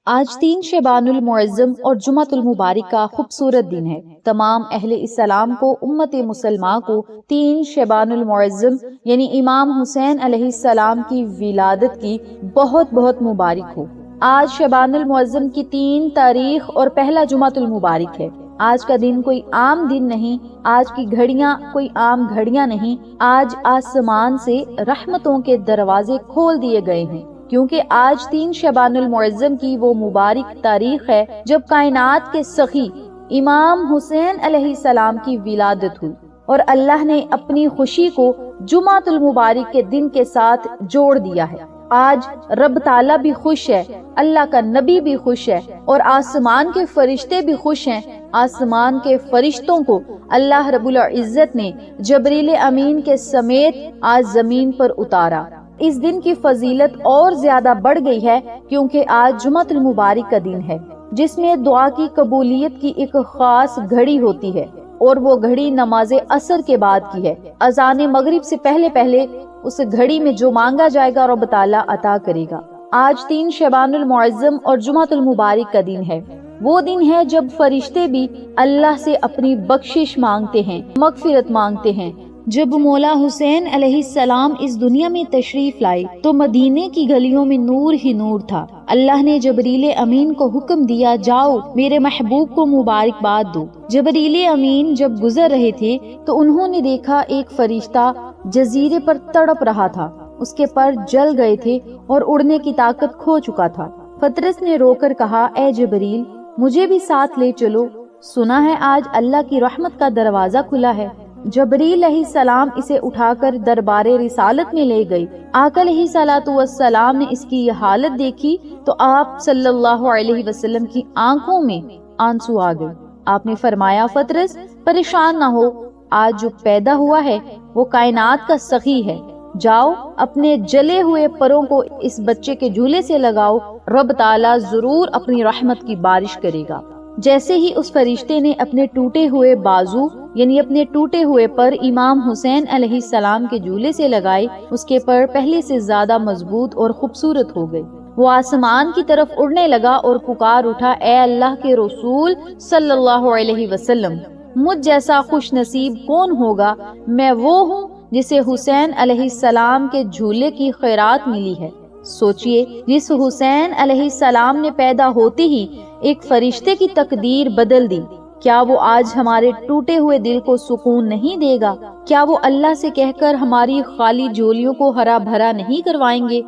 آج 3 شعبان المعظم اور جمعۃ المبارک کا خوبصورت دن ہے۔ تمام اہل اسلام کو، امت مسلمہ کو 3 شعبان المعظم یعنی امام حسین علیہ السلام کی ولادت کی بہت بہت مبارک ہو۔ آج شعبان المعظم کی 3 تاریخ اور پہلا جمعۃ المبارک ہے۔ آج کا دن کوئی عام دن نہیں، آج کی گھڑیاں کوئی عام گھڑیاں نہیں، آج آسمان سے رحمتوں کے دروازے کھول دیے گئے ہیں، کیونکہ آج 3 شعبان المعظم کی وہ مبارک تاریخ ہے جب کائنات کے سخی امام حسین علیہ السلام کی ولادت ہوئی، اور اللہ نے اپنی خوشی کو جمعۃ المبارک کے دن کے ساتھ جوڑ دیا ہے۔ آج رب تعالیٰ بھی خوش ہے، اللہ کا نبی بھی خوش ہے، اور آسمان کے فرشتے بھی خوش ہیں۔ آسمان کے فرشتوں کو اللہ رب العزت نے جبریل امین کے سمیت آج زمین پر اتارا۔ اس دن کی فضیلت اور زیادہ بڑھ گئی ہے کیونکہ آج جمعۃ المبارک کا دن ہے، جس میں دعا کی قبولیت کی ایک خاص گھڑی ہوتی ہے، اور وہ گھڑی نماز عصر کے بعد کی ہے۔ اذان مغرب سے پہلے پہلے اس گھڑی میں جو مانگا جائے گا رب تعالیٰ عطا کرے گا۔ آج 3 شعبان المعظم اور جمعۃ المبارک کا دن ہے۔ وہ دن ہے جب فرشتے بھی اللہ سے اپنی بخشش مانگتے ہیں، مغفرت مانگتے ہیں۔ جب مولا حسین علیہ السلام اس دنیا میں تشریف لائے تو مدینے کی گلیوں میں نور ہی نور تھا۔ اللہ نے جبریل امین کو حکم دیا، جاؤ میرے محبوب کو مبارکباد دو۔ جبریل امین جب گزر رہے تھے تو انہوں نے دیکھا ایک فرشتہ جزیرے پر تڑپ رہا تھا، اس کے پر جل گئے تھے اور اڑنے کی طاقت کھو چکا تھا۔ پطرس نے رو کر کہا، اے جبریل مجھے بھی ساتھ لے چلو، سنا ہے آج اللہ کی رحمت کا دروازہ کھلا ہے۔ جبریل علیہ السلام اسے اٹھا کر دربار رسالت میں لے گئی۔ آقا علیہ الصلوۃ والسلام نے اس کی یہ حالت دیکھی تو آپ صلی اللہ علیہ وسلم کی آنکھوں میں آنسو آ گئے۔ آپ نے فرمایا، پطرس پریشان نہ ہو، آج جو پیدا ہوا ہے وہ کائنات کا سخی ہے، جاؤ اپنے جلے ہوئے پروں کو اس بچے کے جھولے سے لگاؤ، رب تعالیٰ ضرور اپنی رحمت کی بارش کرے گا۔ جیسے ہی اس فرشتے نے اپنے ٹوٹے ہوئے بازو یعنی اپنے ٹوٹے ہوئے پر امام حسین علیہ السلام کے جھولے سے لگائے، اس کے پر پہلے سے زیادہ مضبوط اور خوبصورت ہو گئے۔ وہ آسمان کی طرف اڑنے لگا اور پکار اٹھا، اے اللہ کے رسول صلی اللہ علیہ وسلم، مجھ جیسا خوش نصیب کون ہوگا؟ میں وہ ہوں جسے حسین علیہ السلام کے جھولے کی خیرات ملی ہے۔ سوچئے، جس حسین علیہ السلام نے پیدا ہوتے ہی ایک فرشتے کی تقدیر بدل دی، کیا وہ آج ہمارے ٹوٹے ہوئے دل کو سکون نہیں دے گا؟ کیا وہ اللہ سے کہہ کر ہماری خالی جھولیوں کو ہرا بھرا نہیں کروائیں گے؟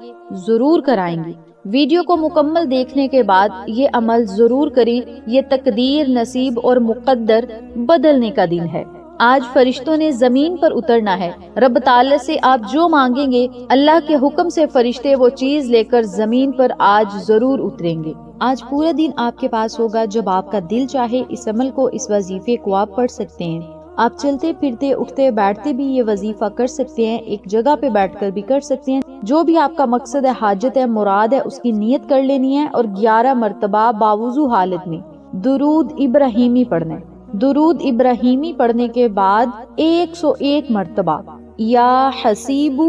ضرور کرائیں گے۔ ویڈیو کو مکمل دیکھنے کے بعد یہ عمل ضرور کریں، یہ تقدیر، نصیب اور مقدر بدلنے کا دن ہے۔ آج فرشتوں نے زمین پر اترنا ہے۔ رب تعالی سے آپ جو مانگیں گے، اللہ کے حکم سے فرشتے وہ چیز لے کر زمین پر آج ضرور اتریں گے۔ آج پورا دن آپ کے پاس ہوگا، جب آپ کا دل چاہے اس عمل کو، اس وظیفے کو آپ پڑھ سکتے ہیں۔ آپ چلتے پھرتے، اٹھتے بیٹھتے بھی یہ وظیفہ کر سکتے ہیں، ایک جگہ پہ بیٹھ کر بھی کر سکتے ہیں۔ جو بھی آپ کا مقصد ہے، حاجت ہے، مراد ہے، اس کی نیت کر لینی ہے، اور 11 مرتبہ باوضو حالت میں درود ابراہیمی پڑھنا ہے۔ درود ابراہیمی پڑھنے کے بعد 101 مرتبہ یا حسیبو،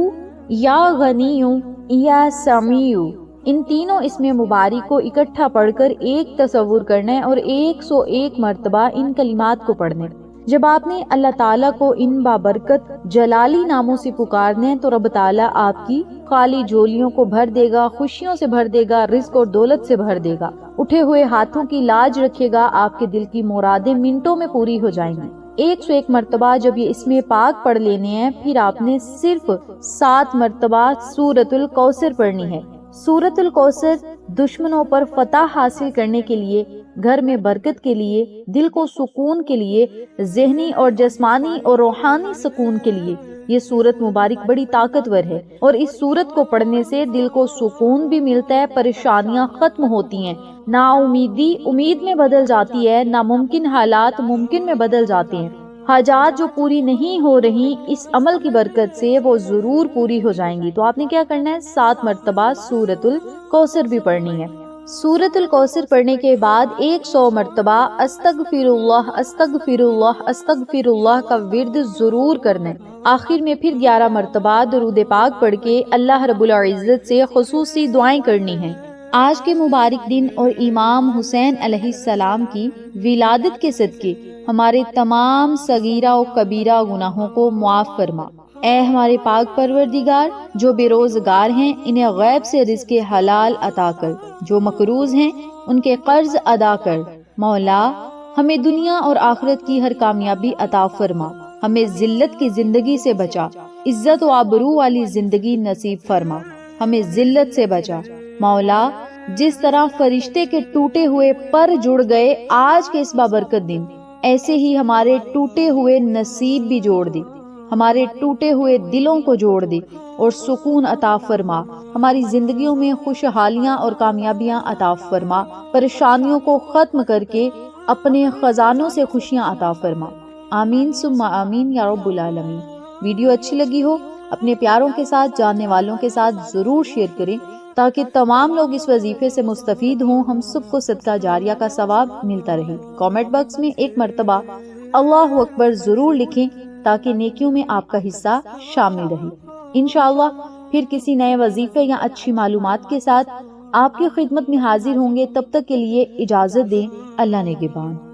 یا غنیو، یا سمیع، ان تینوں اسم مبارک کو اکٹھا پڑھ کر ایک تصور کرنا ہے، اور 101 مرتبہ ان کلمات کو پڑھنے۔ جب آپ نے اللہ تعالیٰ کو ان بابرکت جلالی ناموں سے پکارنے ہیں تو رب تعالیٰ آپ کی خالی جھولیوں کو بھر دے گا، خوشیوں سے بھر دے گا، رزق اور دولت سے بھر دے گا، اٹھے ہوئے ہاتھوں کی لاج رکھے گا، آپ کے دل کی مرادیں منٹوں میں پوری ہو جائیں گی۔ 101 مرتبہ جب یہ اسم پاک پڑھ لینے ہیں، پھر آپ نے صرف 7 مرتبہ سورۃ الکوثر پڑھنی ہے۔ سورۃ الکوثر دشمنوں پر فتح حاصل کرنے کے لیے، گھر میں برکت کے لیے، دل کو سکون کے لیے، ذہنی اور جسمانی اور روحانی سکون کے لیے یہ سورت مبارک بڑی طاقتور ہے، اور اس سورت کو پڑھنے سے دل کو سکون بھی ملتا ہے، پریشانیاں ختم ہوتی ہیں، نا امیدی امید میں بدل جاتی ہے، ناممکن حالات ممکن میں بدل جاتے ہیں، حاجات جو پوری نہیں ہو رہی اس عمل کی برکت سے وہ ضرور پوری ہو جائیں گی۔ تو آپ نے کیا کرنا ہے؟ 7 مرتبہ سورۃ الکوثر بھی پڑھنی ہے۔ سورۃ الکوثر پڑھنے کے بعد 100 مرتبہ استغفر اللہ استغفر اللہ استغفر اللہ کا ورد ضرور کرنا ہے۔ آخر میں پھر 11 مرتبہ درود پاک پڑھ کے اللہ رب العزت سے خصوصی دعائیں کرنی ہیں۔ آج کے مبارک دن اور امام حسین علیہ السلام کی ولادت کے صدقے ہمارے تمام صغیرہ و کبیرہ گناہوں کو معاف فرما۔ اے ہمارے پاک پروردگار، جو بے روزگار ہیں انہیں غیب سے رزق حلال عطا کر، جو مقروض ہیں ان کے قرض ادا کر۔ مولا، ہمیں دنیا اور آخرت کی ہر کامیابی عطا فرما، ہمیں ذلت کی زندگی سے بچا، عزت و آبرو والی زندگی نصیب فرما، ہمیں ذلت سے بچا۔ مولا، جس طرح فرشتے کے ٹوٹے ہوئے پر جڑ گئے آج کے اس بابرکت دن، ایسے ہی ہمارے ٹوٹے ہوئے نصیب بھی جوڑ دے، ہمارے ٹوٹے ہوئے دلوں کو جوڑ دے اور سکون عطا فرما، ہماری زندگیوں میں خوشحالیاں اور کامیابیاں عطا فرما، پریشانیوں کو ختم کر کے اپنے خزانوں سے خوشیاں عطا فرما۔ آمین ثم آمین یا رب العالمین۔ ویڈیو اچھی لگی ہو اپنے پیاروں کے ساتھ، جاننے والوں کے ساتھ ضرور شیئر کریں تاکہ تمام لوگ اس وظیفے سے مستفید ہوں، ہم سب کو صدقہ جاریہ کا ثواب ملتا رہے۔ کامنٹ باکس میں ایک مرتبہ اللہ اکبر ضرور لکھیں تاکہ نیکیوں میں آپ کا حصہ شامل رہے۔ انشاءاللہ پھر کسی نئے وظیفے یا اچھی معلومات کے ساتھ آپ کی خدمت میں حاضر ہوں گے۔ تب تک کے لیے اجازت دیں، اللہ نگہبان۔